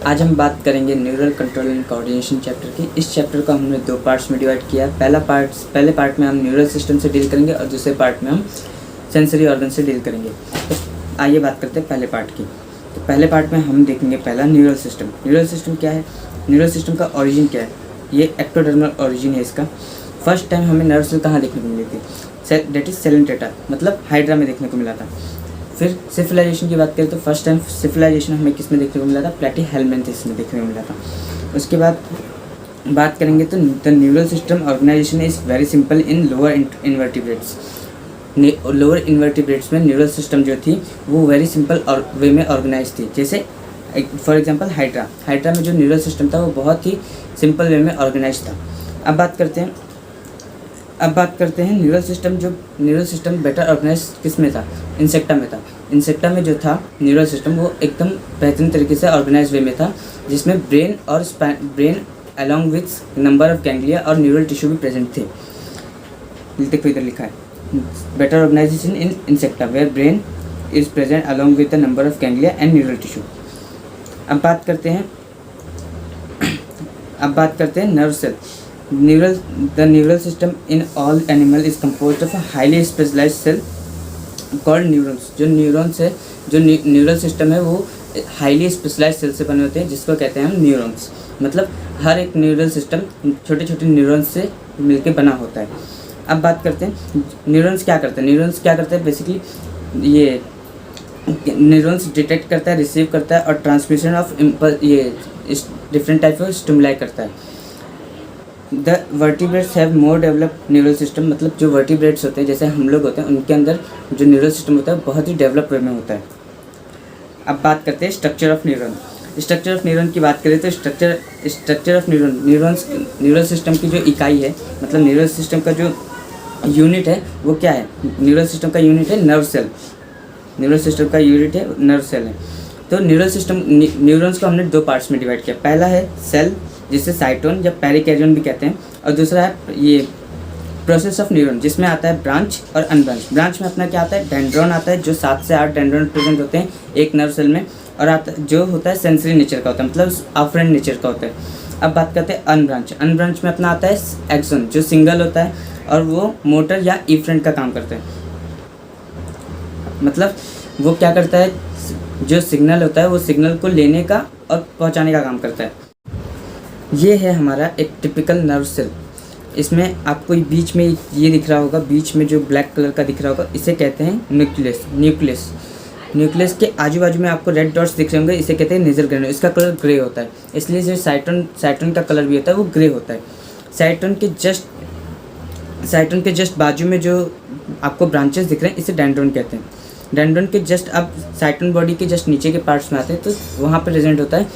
आज हम बात करेंगे neural control and coordination chapter की। इस चैप्टर को हमने दो पार्ट्स में डिवाइड किया है। पहले पार्ट में हम न्यूरल सिस्टम से डील करेंगे और दूसरे पार्ट में हम सेंसरी ऑर्गन से डील करेंगे। तो आइए बात करते हैं पहले पार्ट की। तो पहले पार्ट में हम देखेंगे पहला न्यूरल सिस्टम। न्यूरल सिस्टम क्या है, न्यूरल सिस्टम का ओरिजिन क्या है। ये एक्टोडर्मल ओरिजिन है इसका। फर्स्ट टाइम हमें नर्व सेल कहाँ देखने को मिली थी, डेट इज सेलेंटेटा, मतलब हाइड्रा में देखने को मिला था। फिर सिफिलाइजेशन की बात करें तो फर्स्ट टाइम सिफिलाइजेशन हमें किस में देखने को मिला था, प्लैटीहेल्मिन्थेस में देखने को मिला था। उसके बाद बात करेंगे तो the neural system organization is very simple in lower invertebrates. Lower invertebrates में न्यूरल सिस्टम जो थी वो वेरी सिंपल और वे में ऑर्गेनाइज थी। जैसे फॉर एग्जांपल हाइड्रा में जो न्यूरल सिस्टम था वो बहुत ही सिंपल वे में ऑर्गेनाइज था। अब बात करते हैं न्यूरल सिस्टम बेटर ऑर्गेनाइज किस में था, इंसेक्टा में था। इंसेक्टा में जो था न्यूरल सिस्टम वो एकदम बेहतरीन तरीके से ऑर्गेनाइज वे में था, जिसमें brain along with number of ganglia और न्यूरल टिश्यू भी प्रेजेंट थे। देखो इधर लिखा है better organization in insecta where brain is present along with the number of ganglia and neural tissue. अब बात करते हैं nerve cell. The neural system in all animal is composed of a highly specialized cell called neurons। जो neurons है, जो neural system है वो highly specialised cell से बने होते हैं, जिसको कहते हैं हम न्यूरॉन्स। मतलब हर एक न्यूरल सिस्टम छोटे छोटे न्यूरॉन्स से मिलकर बना होता है। अब बात करते हैं न्यूरॉन्स क्या करते हैं। बेसिकली ये न्यूरॉन्स डिटेक्ट करता है, रिसीव करता है और ट्रांसमिशन ऑफ ये डिफरेंट टाइप ऑफ स्टिमुलाई करता है। The vertebrates have more developed neural system. मतलब जो वर्टिब्रेट्स होते हैं जैसे हम लोग होते हैं, उनके अंदर जो न्यूरल सिस्टम होता है बहुत ही डेवलप वे में होता है। अब बात करते हैं स्ट्रक्चर ऑफ न्यूरॉन की बात करें तो स्ट्रक्चर ऑफ न्यूरल सिस्टम की जो इकाई है, मतलब न्यूरल सिस्टम का जो यूनिट है वो क्या है, न्यूरल सिस्टम का यूनिट है नर्व सेल। है। तो न्यूरॉन्स को हमने दो पार्ट्स में डिवाइड किया। पहला है सेल, जिसे साइटोन या पेरिकैरियन भी कहते हैं, और दूसरा है ये प्रोसेस ऑफ न्यूरॉन, जिसमें आता है ब्रांच और अनब्रांच। ब्रांच में अपना क्या आता है, डेंड्रॉन आता है, जो 7 से 8 डेंड्रॉन प्रेजेंट होते हैं एक नर्व सेल में, और जो होता है सेंसरी नेचर का होता है, मतलब अफरेंट नेचर का होता है। अब बात करते हैं अनब्रांच में अपना आता है एक्सोन, जो सिंगल होता है और वो मोटर या इफरेंट का काम करता है। मतलब वो क्या करता है, जो सिग्नल होता है वो सिग्नल को लेने का और पहुंचाने का काम करता है। ये है हमारा एक टिपिकल नर्व सेल। इसमें आपको बीच में ये दिख रहा होगा, बीच में जो ब्लैक कलर का दिख रहा होगा, इसे कहते हैं न्यूक्लियस के आजू बाजू में आपको रेड डॉट्स दिख रहे होंगे, इसे कहते हैं नेजल ग्रैन्युल। इसका कलर ग्रे होता है, इसलिए जो साइटोन का कलर भी होता है वो ग्रे होता है। साइटोन के जस्ट बाजू में जो आपको ब्रांचेस दिख रहे हैं इसे डेंड्रॉन कहते हैं। डेंड्रॉन के जस्ट अब साइटोन बॉडी के जस्ट नीचे के पार्ट्स में आते हैं, तो वहाँ पर प्रेजेंट होता है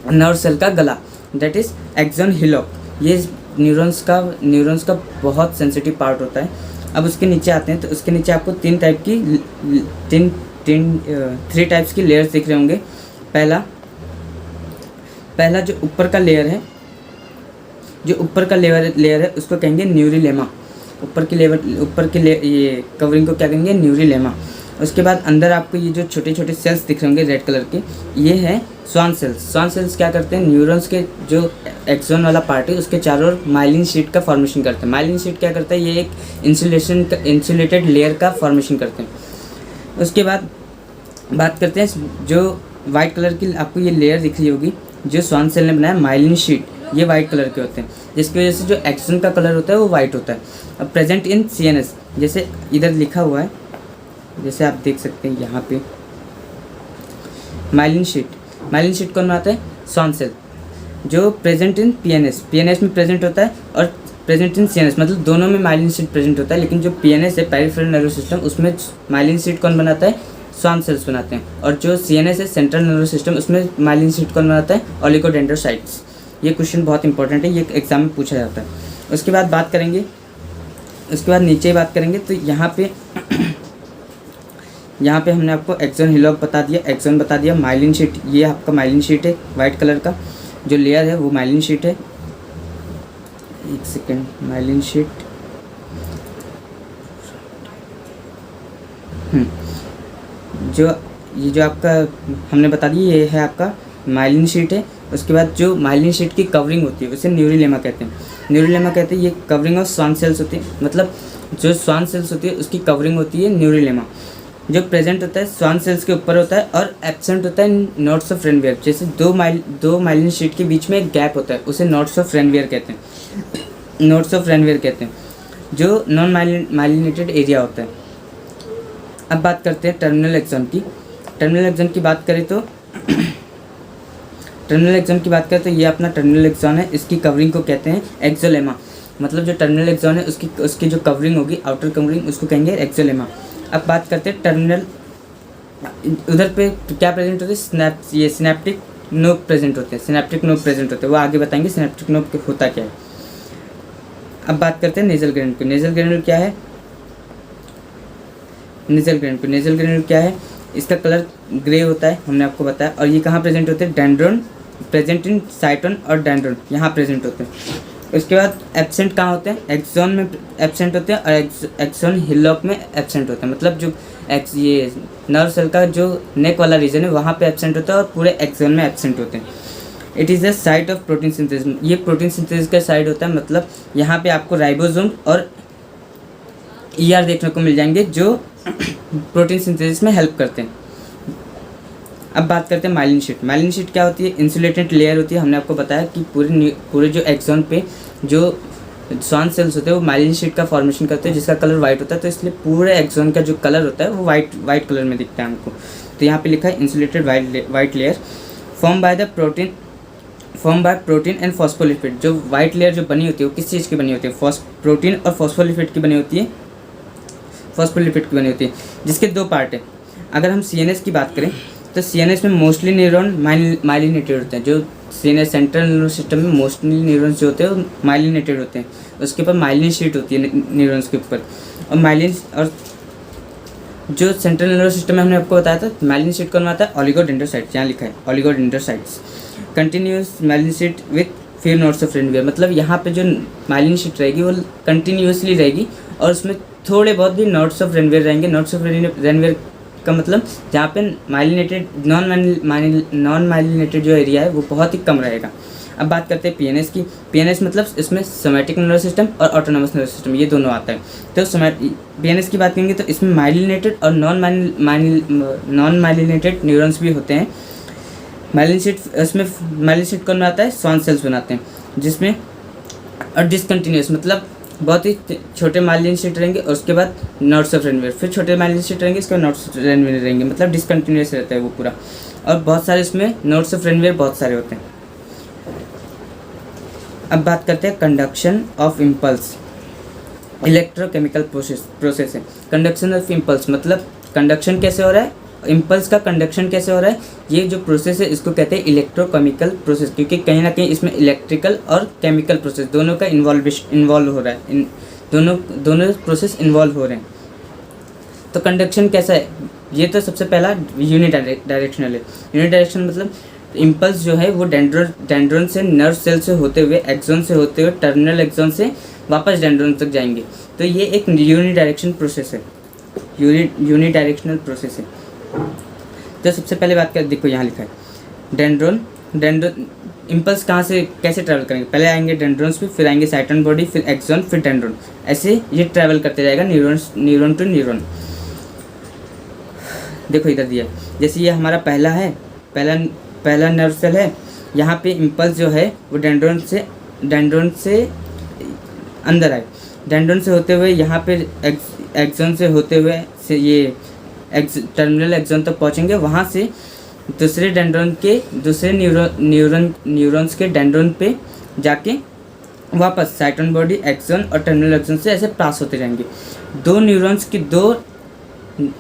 नर्व सेल का गला, दैट इज एक्सोन हिलॉक। ये न्यूरॉन्स का बहुत सेंसिटिव पार्ट होता है। अब उसके नीचे आते हैं तो उसके नीचे आपको 3 टाइप्स की लेयर्स दिख रहे होंगे। पहला जो ऊपर का लेयर है उसको कहेंगे न्यूरिलेमा। ऊपर की ये कवरिंग को क्या कहेंगे, न्यूरिलेमा। उसके बाद अंदर आपको ये जो छोटे छोटे सेल्स दिख रहे होंगे रेड कलर के, ये है स्वान सेल्स क्या करते हैं, न्यूरॉन्स के जो एक्सोन वाला पार्ट है उसके चारों ओर माइलिन शीट का फॉर्मेशन करते हैं। माइलिन शीट क्या करता है, ये एक इंसुलेटेड लेयर का फॉर्मेशन करते हैं। उसके बाद बात करते हैं जो वाइट कलर की आपको ये लेयर दिख रही होगी, जो स्वान सेल ने बनाया माइलिन शीट, ये वाइट कलर के होते हैं, जिसकी वजह से जो एक्सोन का कलर होता है वो वाइट होता है। अब प्रेजेंट इन CNS, जैसे इधर लिखा हुआ है, जैसे आप देख सकते हैं यहाँ पे माइलिन शीट कौन बनाता है, स्वान सेल, जो प्रेजेंट इन PNS में प्रेजेंट होता है, और प्रेजेंट इन CNS, मतलब दोनों में माइलिन शीट प्रेजेंट होता है। लेकिन जो PNS है, पेरिफेरल नर्वस सिस्टम, उसमें माइलिन शीट कौन बनाता है, स्वान सेल्स बनाते हैं। और जो CNS है, सेंट्रल नर्वस सिस्टम, उसमें माइलिन शीट कौन बनाता है, ओलिगोडेंड्रोसाइट्स। ये क्वेश्चन बहुत इंपॉर्टेंट है, ये एग्जाम में पूछा जाता है। उसके बाद नीचे बात करेंगे तो यहाँ पे हमने आपको एक्सोन हिलॉक बता दिया, माइलिन शीट, ये आपका माइलिन शीट है, वाइट कलर का जो लेयर है वो माइलिन शीट है। एक सेकेंड, माइलिन शीट जो ये जो आपका हमने बता दी, ये है आपका माइलिन शीट है, उसके बाद जो माइलिन शीट की कवरिंग होती है उसे न्यूरोलेमा कहते हैं। न्यूरोलेमा कहते हैं ये कवरिंग ऑफ स्वान सेल्स होती है, मतलब जो स्वान सेल्स होती है उसकी कवरिंग होती है न्यूरोलेमा, जो प्रेजेंट होता है स्वान सेल्स के ऊपर होता है और एब्सेंट होता है नोड्स ऑफ रेनवियर। जैसे दो माइलिन शीट के बीच में एक गैप होता है उसे नोड्स ऑफ रेनवियर कहते हैं, नोड्स ऑफ रेनवियर कहते हैं, जो नॉन माइलिनेटेड एरिया होता है। अब बात करते हैं टर्मिनल एक्सॉन की। टर्मिनल एक्सॉन की बात करें तो ये अपना टर्मिनल एक्सॉन है, इसकी कवरिंग को कहते हैं एक्सोलेमा। मतलब जो टर्मिनल एक्सॉन है उसकी जो कवरिंग होगी, आउटर कवरिंग, उसको कहेंगे एक्सोलेमा। अब बात करते हैं टर्मिनल, उधर पे क्या प्रेजेंट होते हैं, ये सिनेप्टिक नोब प्रेजेंट होते हैं, सिनेप्टिक नोब प्रेजेंट होते हैं, वो आगे बताएंगे सिनेप्टिक नोब होता क्या है। अब बात करते हैं नेजल ग्रैन्युल की। नेजल ग्रैन्युल क्या है, नेजल ग्रैन्युल क्या है, इसका कलर ग्रे होता है, हमने आपको बताया। और ये कहाँ प्रेजेंट होते हैं, डेंड्रॉन, प्रेजेंट इन साइटोन और डेंड्रॉन, यहाँ प्रेजेंट होते हैं। उसके बाद एब्सेंट कहाँ होते हैं, एक्सॉन में एब्सेंट होते हैं और एक्सॉन हिलॉक में एब्सेंट होते हैं। मतलब जो ये नर्व सेल का जो नेक वाला रीजन है वहाँ पे एब्सेंट होता है और पूरे एक्सॉन में एब्सेंट होते हैं। It is the site of protein synthesis, ये प्रोटीन सिंथेसिस का साइड होता है। मतलब यहाँ पे आपको राइबोसोम और ER देखने को मिल जाएंगे जो प्रोटीन सिंथेसिस में हेल्प करते हैं। अब बात करते हैं माइलिन शीट। माइलिन शीट क्या होती है, इंसुलेटेड लेयर होती है। हमने आपको बताया कि पूरे जो एक्सॉन पे जो स्वान सेल्स होते हैं वो माइलिन शीट का फॉर्मेशन करते हैं, जिसका कलर वाइट होता है। तो इसलिए पूरे एक्सॉन का जो कलर होता है वो वाइट कलर में दिखता है हमको। तो यहाँ पे लिखा है insulated white layer form by protein and phospholipid. जो वाइट लेयर जो बनी होती है वो किस चीज़ की बनी होती है, प्रोटीन और फॉस्फोलिपिड की बनी होती है, जिसके दो पार्ट है। अगर हम CNS की बात करें तो CNS में मोस्टली न्यूरॉन माइलिनेटेड होते हैं। जो CNS सेंट्रल नर्वस सिस्टम में मोस्टली न्यूरॉन्स जो होते हैं वो माइलिनेटेड होते हैं। उसके ऊपर माइलिन शीट होती है न्यूरॉन्स के ऊपर, और जो सेंट्रल नर्वस सिस्टम में हमने आपको बताया था माइलिन शीट कौन आता है, ओलिगोडेंड्रोसाइट्स, यहाँ लिखा है oligodendrocytes. Continuous myelin sheath with few nodes of Ranvier, मतलब यहाँ पे जो माइलिन शीट रहेगी वो कंटिन्यूसली रहेगी और उसमें थोड़े बहुत भी नोड्स ऑफ रेनवियर रहेंगे। नोड्स ऑफ रेनवियर का मतलब जहाँ पे माइलिनेटेड नॉन माइलिनेटेड जो एरिया है वो बहुत ही कम रहेगा। अब बात करते हैं PNS की। PNS मतलब इसमें सोमैटिक नर्वस सिस्टम और ऑटोनोमस नर्वस सिस्टम, ये दोनों आता है। तो PNS की बात करेंगे तो इसमें माइलिनेटेड और नॉन माइलिनेटेड न्यूरॉन्स भी होते हैं। माइलिन शीट कौन बनाता है, स्वान सेल्स बनाते हैं, जिसमें और डिसकंटिन्यूस मतलब बहुत ही छोटे माइलिन शीट रहेंगे और उसके बाद नोड्स ऑफ रेनवियर, फिर छोटे माइलिन शीट रहेंगे, उसके बाद नोड्स ऑफ रेनवियर रहेंगे, मतलब डिसकंटिन्यूस रहता है वो पूरा। और बहुत सारे इसमें नोड्स ऑफ रेनवियर बहुत सारे होते हैं। अब बात करते हैं conduction of impulse, electrochemical process है। कंडक्शन ऑफ इम्पल्स मतलब कंडक्शन कैसे हो रहा है, इम्पल्स का कंडक्शन कैसे हो रहा है, ये जो प्रोसेस है इसको कहते हैं इलेक्ट्रोकेमिकल प्रोसेस, क्योंकि कहीं ना कहीं इसमें इलेक्ट्रिकल और केमिकल प्रोसेस दोनों का इन्वॉल्व हो रहा है, इन दोनों प्रोसेस इन्वॉल्व हो रहे हैं। तो कंडक्शन कैसा है, ये तो सबसे पहला यूनिडायरेक्शनल है। यूनिडायरेक्शनल मतलब इम्पल्स जो है वो डेंड्रॉन से, नर्व सेल से होते हुए, एक्सॉन से होते हुए, टर्मिनल एक्सॉन से वापस डेंड्रॉन तक जाएंगे। तो ये एक यूनिडायरेक्शन प्रोसेस है, यूनिडायरेक्शनल प्रोसेस है। तो सबसे पहले बात कर, देखो यहाँ लिखा है डेंड्रॉन इम्पल्स कहाँ से कैसे ट्रैवल करेंगे, पहले आएंगे डेंड्रॉन्स पे, फिर आएंगे साइटोन बॉडी, फिर एक्सॉन, फिर डेंड्रॉन, ऐसे ये ट्रैवल करते जाएगा न्यूरॉन टू न्यूरॉन। देखो इधर दिया, जैसे ये हमारा पहला है, पहला नर्व सेल है, यहाँ पे इम्पल्स जो है वो डेंड्रॉन से अंदर आए, डेंड्रॉन से होते हुए यहाँ पे एक्सॉन से होते हुए से ये टर्मिनल एक्सॉन तक पहुँचेंगे, वहाँ से दूसरे डेंड्रॉन के दूसरे न्यूरॉन्स के डेंड्रॉन पे जाके वापस साइटोन बॉडी, एक्सॉन और टर्मिनल एक्सॉन से ऐसे पास होते जाएंगे। दो न्यूरॉन्स की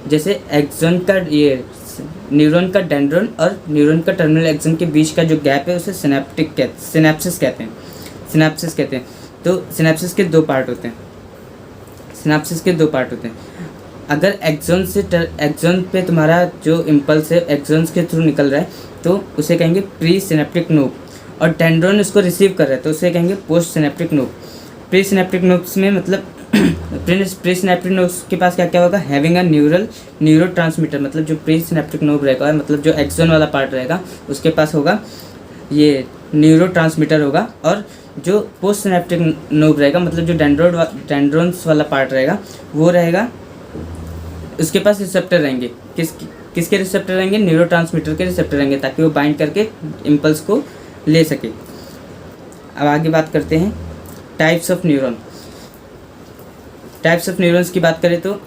जैसे एक्सॉन का ये न्यूरॉन का डेंड्रॉन और न्यूरॉन का टर्मिनल एक्सॉन के बीच का जो गैप है उसे सिनेप्सिस कहते हैं। तो सिनेप्सिस के दो पार्ट होते हैं। अगर एक्सॉन पे तुम्हारा जो इम्पल्स है एक्सॉन के थ्रू निकल रहा है तो उसे कहेंगे प्री सिनेप्टिक नोब, और डेंड्रॉन उसको रिसीव कर रहा है तो उसे कहेंगे post synaptic knob. Pre synaptic knobs में मतलब प्री सिनेप्टिक नोब के पास क्या क्या होगा, हैविंग अ न्यूरो ट्रांसमीटर, मतलब जो प्री सिनेप्टिक नोब रहेगा, मतलब जो एक्सोन वाला पार्ट रहेगा उसके पास होगा ये न्यूरो ट्रांसमीटर होगा, और जो पोस्ट सिनेप्टिक नोब रहेगा, मतलब जो डेंड्रोन्स वाला पार्ट रहेगा वो रहेगा, उसके पास रिसेप्टर रहेंगे। किसके रिसेप्टर रहेंगे, न्यूरो ट्रांसमीटर के रिसेप्टर रहेंगे, ताकि वो बाइंड करके इम्पल्स को ले सके। अब आगे बात करते हैं types of neuron. Types of neurons की बात करें तो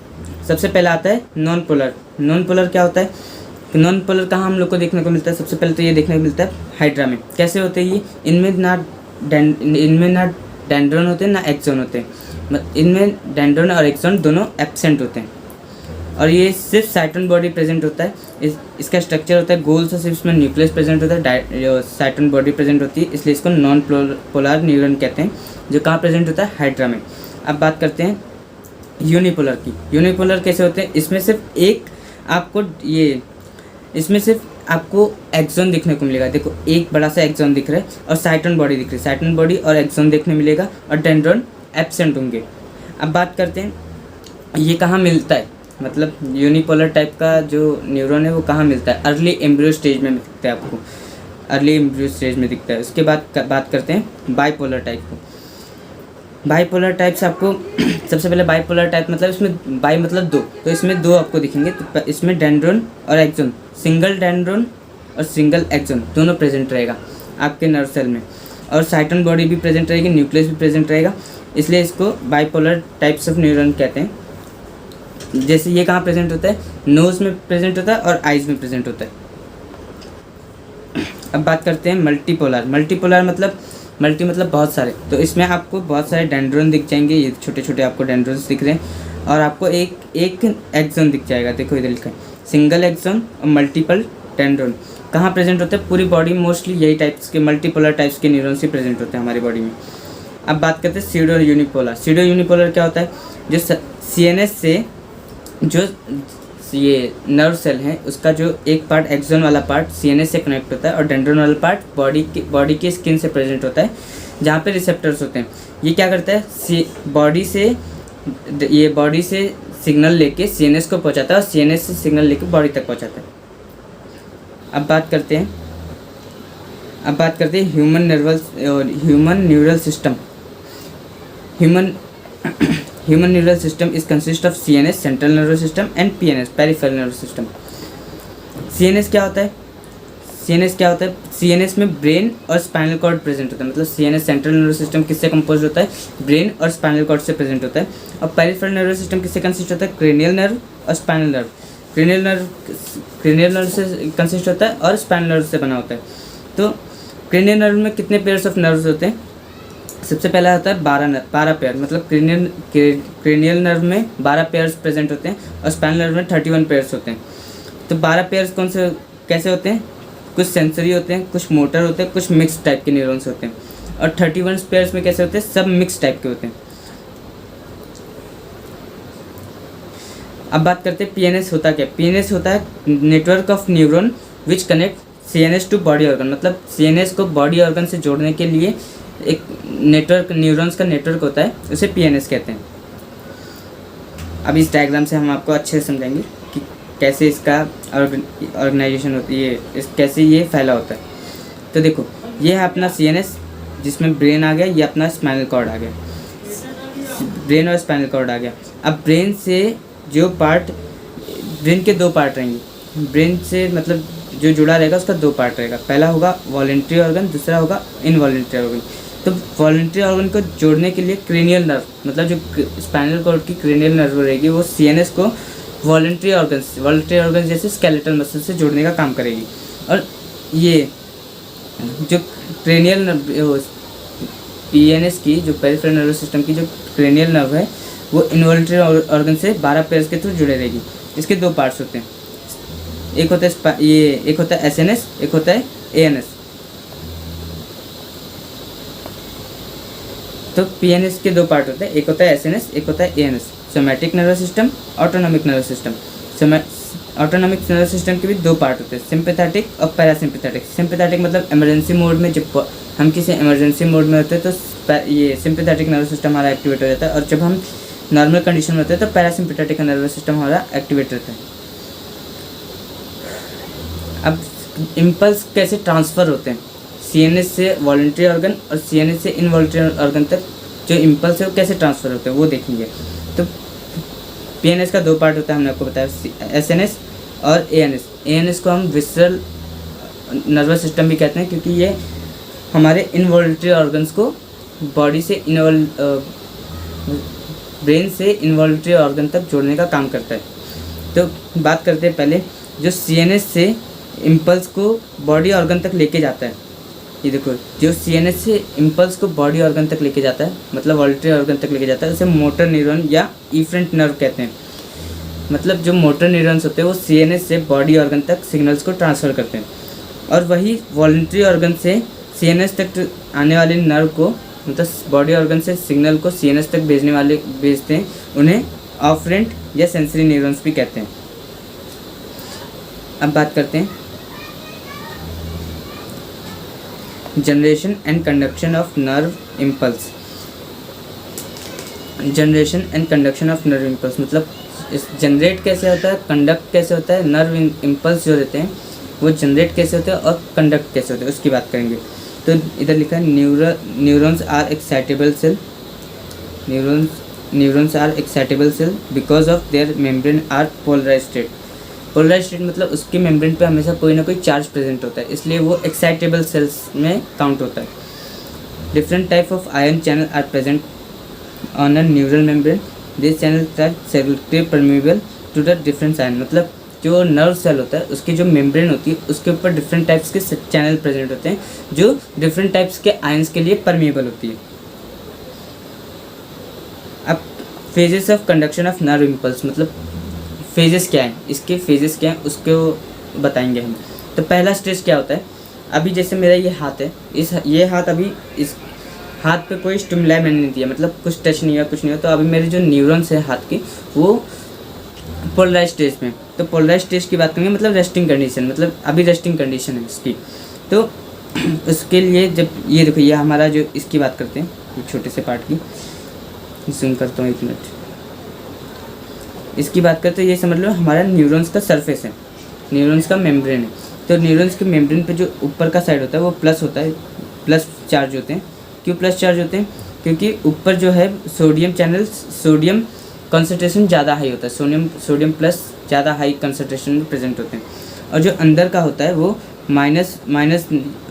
सबसे पहला आता है नॉन पोलर। नॉन पोलर क्या होता है, नॉन पोलर कहाँ हम लोग को देखने को मिलता है, सबसे पहले तो ये देखने को मिलता है हाइड्रा में। कैसे होते हैं ये, इनमें ना डेंड्रॉन होते हैं ना एक्सोन होते हैं, इनमें डेंड्रॉन और एक्सोन दोनों एब्सेंट होते हैं, और ये सिर्फ साइटोन बॉडी प्रेजेंट होता है। इसका स्ट्रक्चर होता है गोल सा, सिर्फ इसमें न्यूक्लियस प्रेजेंट होता है, साइटोन बॉडी प्रेजेंट होती है, इसलिए इसको नॉन पोलर न्यूरॉन कहते हैं, जो कहाँ प्रेजेंट होता है, हाइड्रा में। अब बात करते हैं यूनिपोलर की। यूनिपोलर कैसे होते हैं, इसमें सिर्फ आपको एक्सोन दिखने को मिलेगा। देखो एक बड़ा सा एक्सोन दिख रहा है और साइटोन बॉडी दिख रही है, साइटोन बॉडी और एक्सोन देखने मिलेगा, और डेंड्रॉन एब्सेंट होंगे। अब बात करते हैं ये कहाँ मिलता है, मतलब यूनिपोलर टाइप का जो न्यूरॉन है वो कहाँ मिलता है, अर्ली एम्ब्रियो स्टेज में दिखता है, आपको अर्ली एम्ब्रियो स्टेज में दिखता है। उसके बाद बात करते हैं बाईपोलर टाइप को। बाईपोलर टाइप से आपको सबसे पहले बाईपोलर टाइप मतलब इसमें बाई मतलब दो, तो इसमें दो आपको दिखेंगे। तो इसमें डेंड्रॉन और एक्सोन, सिंगल डेंड्रॉन और सिंगल एक्सोन दोनों प्रेजेंट रहेगा आपके नर्व सेल में, और साइटोन बॉडी भी प्रेजेंट रहेगी, न्यूक्लियस भी प्रेजेंट रहेगा, इसलिए इसको बाईपोलर टाइप्स ऑफ न्यूरॉन कहते हैं। जैसे ये कहाँ प्रेजेंट होता है, नोज में प्रेजेंट होता है और आइज में प्रेजेंट होता है। अब बात करते हैं मल्टीपोलर। मल्टीपोलर मतलब मतलब बहुत सारे, तो इसमें आपको बहुत सारे डेंड्रॉन दिख जाएंगे, ये छोटे छोटे आपको डेंड्रॉन्स दिख रहे हैं, और आपको एक एक्सोन दिख जाएगा। देखो इधर लिखा है सिंगल एक्सोन और मल्टीपल डेंड्रॉन। कहाँ प्रेजेंट होते हैं, पूरी बॉडी मोस्टली यही टाइप्स के मल्टीपोलर टाइप्स के न्यूरॉन्स ही प्रेजेंट होते हैं हमारी बॉडी में। अब बात करते हैं सीडो यूनिपोलर। सीडो यूनिपोलर क्या होता है, जो CNS से जो ये नर्व सेल है उसका जो एक पार्ट एक्सोन वाला पार्ट CNS से कनेक्ट होता है, और डेंड्रॉन वाला पार्ट बॉडी की स्किन से प्रेजेंट होता है, जहाँ पे रिसेप्टर्स होते हैं। ये क्या करता है, बॉडी से सिग्नल लेके CNS को पहुँचाता है, और CNS से सिग्नल लेके बॉडी तक पहुँचाता है। अब बात करते हैं human neural system. Human neural system is consist of CNS central nervous system and PNS peripheral nervous system। CNS क्या होता है, CNS में ब्रेन और स्पाइनल कॉर्ड प्रेजेंट होता है, मतलब CNS सेंट्रल नर्वस सिस्टम किससे कंपोज होता है, ब्रेन और स्पाइनल कॉर्ड से प्रेजेंट होता है। और पेरिफेरल नर्वस सिस्टम किससे कंसिस्ट होता है, क्रेनियल नर्व और स्पाइनल नर्व। क्रेनियल नर्व से कंसिस्ट होता है और स्पाइनल नर्व से बना होता है। तो क्रेनियल नर्व में कितने पेयर्स ऑफ नर्व्स होते हैं, सबसे पहला होता है 12 पेयर, मतलब क्रेनियल नर्व में 12 पेयर्स प्रेजेंट होते हैं, और स्पाइनल नर्व में 31 पेयर्स होते हैं। तो 12 पेयर्स कैसे होते हैं, कुछ सेंसरी होते हैं, कुछ मोटर होते हैं, कुछ मिक्स टाइप के न्यूरॉन्स होते हैं, और 31 पेयर्स में कैसे होते हैं, सब मिक्स टाइप के होते हैं। अब बात करते हैं PNS होता क्या। PNS होता है network of neuron which connect CNS to body organ, मतलब CNS को बॉडी ऑर्गन से जोड़ने के लिए एक नेटवर्क, न्यूरॉन्स का नेटवर्क होता है, उसे PNS कहते हैं। अब इस डायग्राम से हम आपको अच्छे से समझाएंगे कि कैसे इसका ऑर्गेनाइजेशन होती है, कैसे ये फैला होता है। तो देखो ये है अपना CNS जिसमें ब्रेन आ गया, ये अपना स्पाइनल कॉर्ड आ गया, ब्रेन और स्पाइनल कॉर्ड आ गया। अब ब्रेन से जो पार्ट, ब्रेन के दो पार्ट रहेंगे, ब्रेन से मतलब जो जुड़ा रहेगा उसका दो पार्ट रहेगा, पहला होगा वॉलेंट्री ऑर्गन, दूसरा होगा इनवॉलेंट्री ऑर्गन। तो वॉलेंट्री ऑर्गन को जोड़ने के लिए क्रेनियल नर्व, मतलब जो स्पाइनल कॉर्ड की क्रेनियल नर्व रहेगी वो CNS को वॉलेंट्री ऑर्गन जैसे स्केलेटल मसल से जोड़ने का काम करेगी। और ये जो क्रेनियल नर्व PNS की, जो पेरिफेरल नर्वस सिस्टम की जो क्रेनियल नर्व है वो इनवॉलेंट्री ऑर्गन से 12 पेयर्स के थ्रू जुड़े रहेगी। इसके दो पार्ट्स होते हैं, एक होता है SNS, एक होता है ANS। तो PNS के दो पार्ट होते हैं, एक होता है SNS, एक होता है ANS, somatic nervous system, autonomic nervous system. Autonomic nervous system के भी दो पार्ट होते हैं, सिंपैथेटिक और पैरासिम्पैथेटिक। सिंपैथेटिक मतलब इमरजेंसी मोड में, जब हम किसी इमरजेंसी मोड में होते हैं तो ये सिंपैथेटिक नर्वस सिस्टम हमारा एक्टिवेट हो जाता है, और जब हम नॉर्मल कंडीशन में होता है तो पैरासिम्पैथेटिक नर्वस सिस्टम हमारा एक्टिवेट रहता है। अब इम्पल्स कैसे ट्रांसफ़र होते हैं सीएनएस से वॉलंटरी ऑर्गन और सीएनएस से इनवॉलंटरी ऑर्गन तक, जो इम्पल्स है वो कैसे ट्रांसफ़र होते हैं वो देखेंगे। तो पीएनएस का दो पार्ट होता है, हमने आपको बताया, एसएनएस और एएनएस। एएनएस को हम विसरल नर्वस सिस्टम भी कहते हैं क्योंकि ये हमारे इनवॉलंटरी ऑर्गन्स को बॉडी से ब्रेन से इनवॉलंटरी ऑर्गन तक जोड़ने का काम करता है। तो बात करते हैं पहले जो सीएनएस से इम्पल्स को बॉडी ऑर्गन तक लेके जाता है। ये देखो, जो सीएनएस से इम्पल्स को बॉडी ऑर्गन तक लेके जाता है, मतलब वॉलंटरी ऑर्गन तक लेके जाता है, उसे मोटर न्यूरॉन या इफरेंट नर्व कहते हैं। मतलब जो मोटर न्यूरॉन्स होते हैं वो सीएनएस से बॉडी ऑर्गन तक सिग्नल्स को ट्रांसफ़र करते हैं, और वही वॉलंटरी ऑर्गन से सीएनएस तक आने वाले नर्व को, मतलब बॉडी ऑर्गन से सिग्नल को सीएनएस तक भेजते हैं, उन्हें ऑफरेंट या सेंसरी न्यूरॉन्स भी कहते हैं। अब बात करते हैं generation and conduction of nerve impulse. Generation and conduction of nerve impulse मतलब इस जनरेट कैसे होता है, कंडक्ट कैसे होता है, नर्व इम्पल्स जो रहते हैं वो जनरेट कैसे होते हैं और कंडक्ट कैसे होते हैं उसकी बात करेंगे। तो इधर लिखा है neurons are excitable cell, neurons are excitable cell because of their membrane are polarized state. Polarized state मतलब उसके मेम्ब्रेन पे हमेशा कोई ना कोई चार्ज प्रेजेंट होता है, इसलिए वो एक्साइटेबल सेल्स में काउंट होता है। Different type of ion channel are present on a neural membrane, this channel are selective permeable to the different ion. मतलब जो नर्व सेल होता है उसकी जो मेम्ब्रेन होती है उसके ऊपर डिफरेंट टाइप्स के चैनल प्रेजेंट होते हैं जो डिफरेंट टाइप्स के आयंस के लिए परमेबल होती है। अब phases of conduction of nerve impulse मतलब फेजेस क्या है, इसके फेजेस क्या है उसको बताएंगे हम। तो पहला स्टेज क्या होता है, अभी जैसे मेरा ये हाथ है, ये हाथ, अभी इस हाथ पे कोई स्टिमुलाई मैंने नहीं दिया, मतलब कुछ टच नहीं हुआ, कुछ नहीं हुआ, तो अभी मेरे जो न्यूरॉन्स है हाथ की वो पोलराइज स्टेज में। तो पोलराइज स्टेज की बात करेंगे मतलब रेस्टिंग कंडीशन, मतलब अभी रेस्टिंग कंडीशन है इसकी। तो उसके लिए जब ये देखो, ये हमारा जो इसकी बात करते हैं, एक छोटे से पार्ट की जूम करता हूँ 1 मिनट, इसकी बात करते हैं, ये समझ लो हमारा न्यूरॉन्स का सरफेस है, न्यूरॉन्स का मेम्ब्रेन है। तो न्यूरॉन्स के मेम्ब्रेन पे जो ऊपर का साइड होता है वो प्लस होता है, प्लस चार्ज होते हैं। क्यों प्लस चार्ज होते हैं? क्योंकि ऊपर जो है सोडियम चैनल, सोडियम कंसंट्रेशन ज़्यादा हाई होता है, सोडियम प्लस ज़्यादा हाई कंसंट्रेशन में प्रेजेंट होते हैं। और जो अंदर का होता है वो माइनस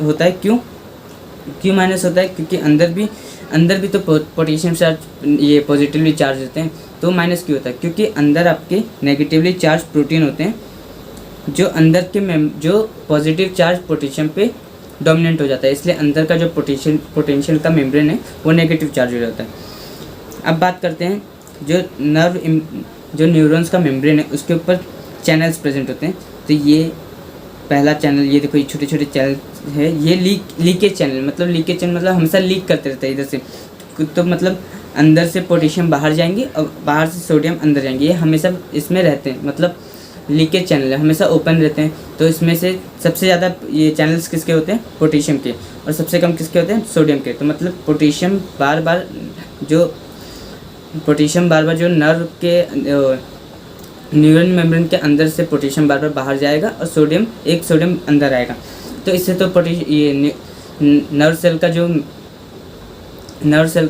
होता है। क्यों माइनस होता है? क्योंकि अंदर भी तो पोटेशियम चार्ज, ये पॉजिटिवली चार्ज होते हैं, तो माइनस क्यों होता है? क्योंकि अंदर आपके नेगेटिवली चार्ज प्रोटीन होते हैं, जो अंदर के जो पॉजिटिव चार्ज पोटेशियम पे डोमिनेंट हो जाता है, इसलिए अंदर का जो पोटेंशियल का मेम्ब्रेन है वो नेगेटिव चार्ज हो जाता है। अब बात करते हैं जो न्यूरॉन्स का मेम्ब्रेन है उसके ऊपर चैनल्स प्रेजेंट होते हैं। तो ये पहला चैनल, ये देखो, ये छोटे छोटे चैनल है, ये लीकेज चैनल मतलब हमेशा लीक करते रहते हैं इधर से। तो मतलब अंदर से पोटेशियम बाहर जाएंगे और बाहर से सोडियम अंदर जाएंगे, ये हमेशा इसमें रहते हैं, मतलब लीकेज चैनल है, हमेशा ओपन रहते हैं। तो इसमें से सबसे ज़्यादा ये चैनल्स किसके होते हैं? पोटेशियम के, और सबसे कम किसके होते हैं? सोडियम के। तो मतलब पोटेशियम बार बार जो नर्व के न्यूरल मेम्ब्रेन के अंदर से पोटेशियम बार बार बाहर जाएगा और सोडियम अंदर आएगा। तो इससे तो ये नर्व सेल का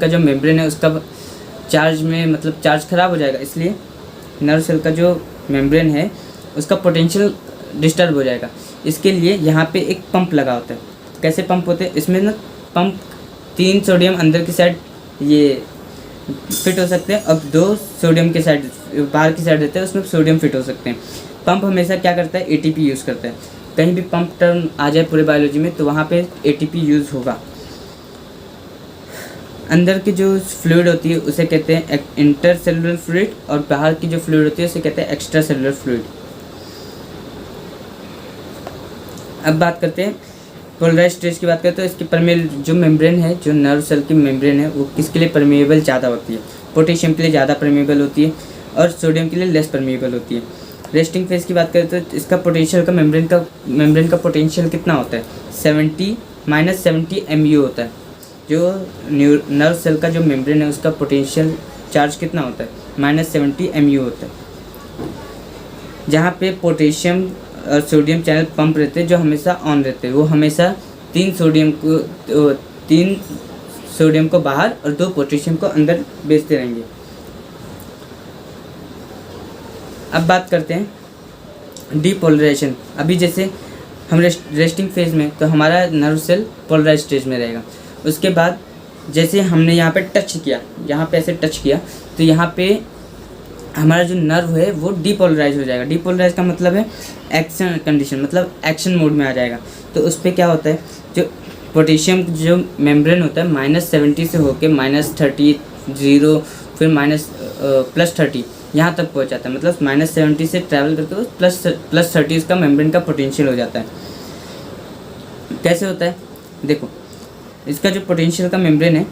जो मेम्ब्रेन है उसका चार्ज में, मतलब चार्ज ख़राब हो जाएगा, इसलिए नर्व सेल का जो मेम्ब्रेन है उसका पोटेंशियल डिस्टर्ब हो जाएगा। इसके लिए यहाँ पे एक पंप लगा होता है। कैसे पंप होते हैं? इसमें ना पंप 3 सोडियम अंदर की साइड ये फिट हो सकते हैं और 2 सोडियम के साइड बाहर की साइड रहते हैं, उसमें सोडियम फिट हो सकते हैं। पंप हमेशा क्या करता है? एटीपी यूज़ करता है। कहीं भी पंप टर्म आ जाए पूरे बायोलॉजी में तो वहाँ पे एटीपी यूज़ होगा। अंदर की जो फ्लूइड होती है उसे कहते हैं इंटर सेलुलर फ्लूइड, और बाहर की जो फ्लूइड होती है उसे कहते हैं एक्स्ट्रा सेलुलर फ्लूइड। अब बात करते हैं पोलराइज स्टेज की बात करते हैं, तो इसकी जो मेम्ब्रेन है, जो नर्व सेल की मेम्ब्रेन है, वो किसके लिए परमेएबल ज़्यादा होती है? पोटेशियम के लिए ज़्यादा परमेएबल होती है और सोडियम के लिए लेस परमेएबल होती है। रेस्टिंग फेज की बात करें तो इसका पोटेंशियल का मेम्ब्रेन का पोटेंशियल कितना होता है? -70 MU होता है। जो नर्व सेल का जो मेम्ब्रेन है उसका पोटेंशियल चार्ज कितना होता है? -70 MU होता है। जहाँ पे पोटेशियम और सोडियम चैनल पंप रहते हैं जो हमेशा ऑन रहते हैं, वो हमेशा 3 सोडियम को बाहर और 2 पोटेशियम को अंदर भेजते रहेंगे। अब बात करते हैं डीपोलराइजेशन। अभी जैसे हम रेस्टिंग फेज में, तो हमारा नर्व सेल पोलराइज स्टेज में रहेगा। उसके बाद जैसे हमने यहाँ पे टच किया, यहाँ पे ऐसे टच किया, तो यहाँ पे हमारा जो नर्व है वो डीपोलराइज हो जाएगा। डीपोलराइज का मतलब है एक्शन कंडीशन, मतलब एक्शन मोड में आ जाएगा। तो उस पर क्या होता है, जो पोटेशियम जो मेम्ब्रेन होता है -70 से होके -30, 0, फिर +30 यहाँ तक पहुँच जाता है। मतलब -70 से ट्रैवल करके वो +30 इसका मेम्ब्रेन का पोटेंशियल हो जाता है। कैसे होता है, देखो इसका जो पोटेंशियल का मेम्ब्रेन है,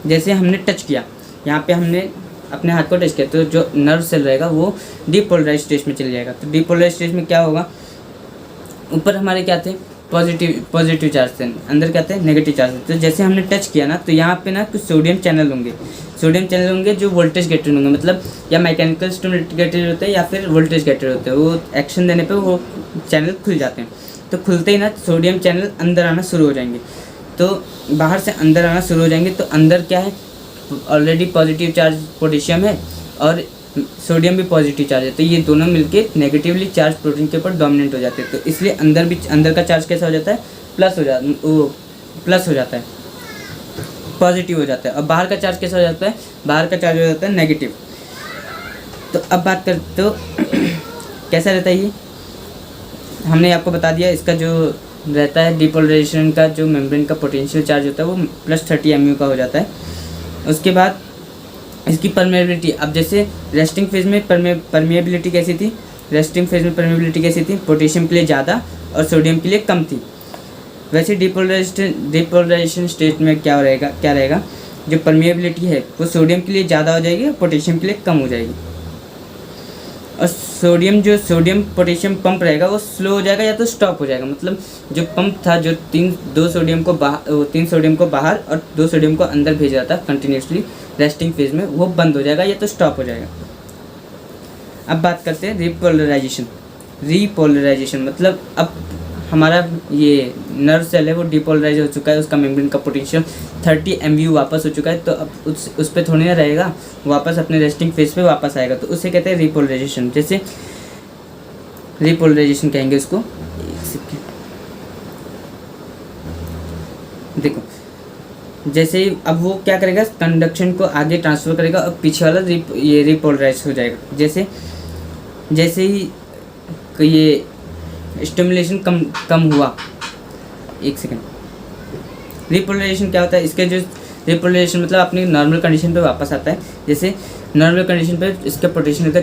जैसे हमने टच किया, यहाँ पे हमने अपने हाथ को टच किया, तो जो नर्व सेल रहेगा वो डीपोलराइज स्टेज में चले जाएगा। तो डीपोलराइज स्टेज में क्या होगा, ऊपर हमारे क्या थे पॉजिटिव चार्ज थे, अंदर क्या थे नेगेटिव चार्ज थे। तो जैसे हमने टच किया ना, तो यहाँ पे ना कुछ सोडियम चैनल होंगे जो वोल्टेज गेटेड होंगे, मतलब या मैकेनिकल स्टिमुलेटेड होते हैं या फिर वोल्टेज गेटेड होते हैं। वो एक्शन देने पे वो चैनल खुल जाते हैं। तो खुलते ही ना सोडियम चैनल अंदर आना शुरू हो जाएंगे, तो बाहर से अंदर आना शुरू हो जाएंगे। तो अंदर क्या है, ऑलरेडी पॉजिटिव चार्ज पोटेशियम है और सोडियम भी पॉजिटिव चार्ज है, तो ये दोनों मिलके नेगेटिवली चार्ज प्रोटीन के ऊपर डोमिनेट हो जाते हैं। तो इसलिए अंदर का चार्ज कैसा हो जाता है, प्लस हो जाता है, पॉजिटिव हो जाता है। और बाहर का चार्ज कैसा हो जाता है, बाहर का चार्ज हो जाता है नेगेटिव। तो अब बात करते तो कैसा रहता है ये, हमने आपको बता दिया। इसका जो रहता है डीपोलराइजेशन का जो मेम्ब्रेन का पोटेंशियल चार्ज होता है वो +30 MU का हो जाता है। उसके बाद इसकी परमेबिलिटी, अब जैसे रेस्टिंग फेज में परमेबिलिटी कैसी थी, पोटेशियम के लिए ज़्यादा और सोडियम के लिए कम थी। वैसे डीपोलराइजेशन स्टेट में क्या रहेगा, जो परमेबिलिटी है वो सोडियम के लिए ज़्यादा हो जाएगी और पोटेशियम के लिए कम हो जाएगी। और सोडियम पोटेशियम पंप रहेगा वो स्लो हो जाएगा या तो स्टॉप हो जाएगा। मतलब जो पंप था, जो 3 सोडियम को बाहर और 2 सोडियम को अंदर भेज रहा था कंटिन्यूसली रेस्टिंग फेज में, वो बंद हो जाएगा या तो स्टॉप हो जाएगा। अब बात करते हैं रीपोलराइजेशन मतलब अब हमारा ये नर्व सेल है वो डीपोलराइज हो चुका है, उसका मेम्ब्रेन का पोटेंशियल 30 MU वापस हो चुका है। तो अब उस पर थोड़ी ना रहेगा, वापस अपने रेस्टिंग फेज पे वापस आएगा। तो उसे कहते हैं रीपोलराइजेशन। जैसे रीपोलराइजेशन कहेंगे उसको, देखो जैसे ही अब वो क्या करेगा, कंडक्शन को आगे ट्रांसफ़र करेगा और पीछे वाला ये रीपोलराइज हो जाएगा। जैसे ही ये स्टिमुलेशन कम हुआ, एक सेकेंड, रीपोलराइजेशन क्या होता है, इसके जो रीपोलराइजेशन मतलब अपनी नॉर्मल कंडीशन पे वापस आता है। जैसे नॉर्मल कंडीशन पे इसका पोटेंशियल का